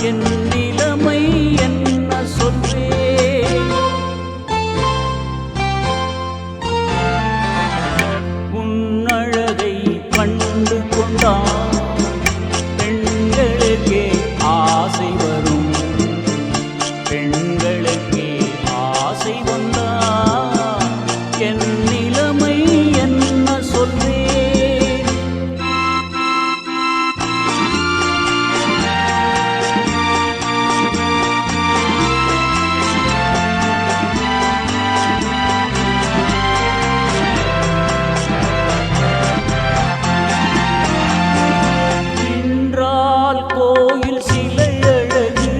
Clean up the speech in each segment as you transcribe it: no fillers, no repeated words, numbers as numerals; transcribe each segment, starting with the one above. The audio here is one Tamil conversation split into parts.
என் நிலைமை என்ன சொல்வேன்? உன் அழகை கண்டு கொண்டான் பெண்களுக்கே ஆசை வரும், பெண்களுக்கே ஆசை வந்தால் என் நிலைமை என்ன சொல்வேன்? நின்றால் கோயில் சிலை அழகு,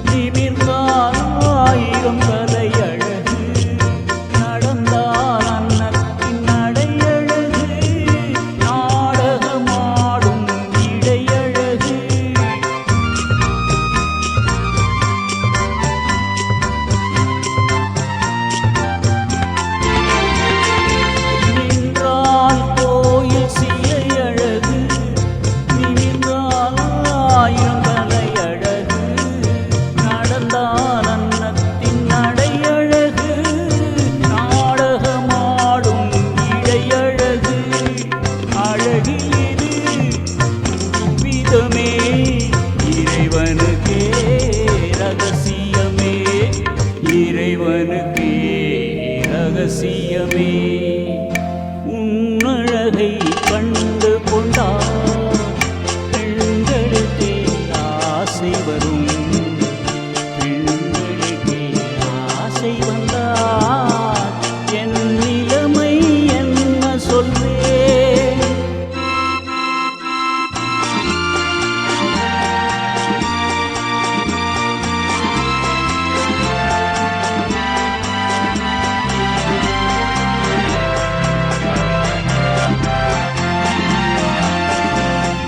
நிமிர்ந்தால் ஆயிரம் தலை அழகு, நடந்தால் அன்னத்தின் நடை அழகு, நாடகமாடும் இடை அழகு. நின்றால் கோயில் சிலை அழகு, நிமிர்ந்தால் ஆயிரம் தலை அழகு, நடந்தால் அன்னத்தின் நடை அழகு, நாடகமாடும் இடை அழகு. அழகில் இது விதமே இறைவனுக்கே ரகசியமே, இறைவனுக்கே ரகசியமே. உன் அழகை கண்டு கொண்டால் பெண்களுக்கே ஆசை வரும், பெண்களுக்கே ஆசை வந்தால் என் நிலைமை என்ன சொல்வேன்?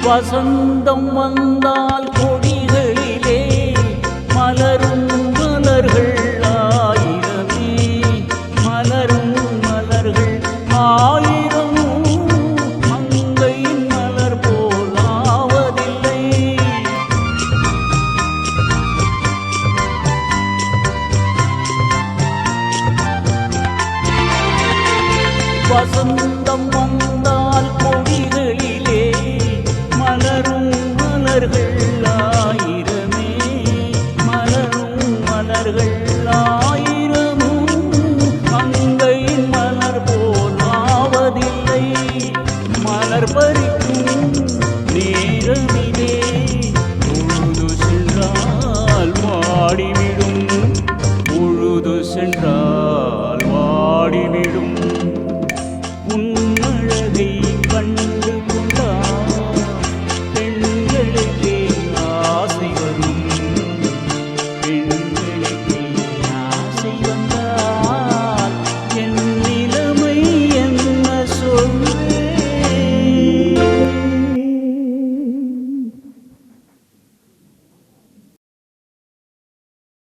வசந்தம் வந்தால் கொடிகளிலே மலரும் மலர்கள் ஆயிரமே, மலரும் மலர்கள் ஆயிரம், மங்கையின் மலர் போல் ஆவதில்லை. வசந்தம் வந்தால் கொடிகளிலே மலரும் மலர்கள் ஆயிரம்,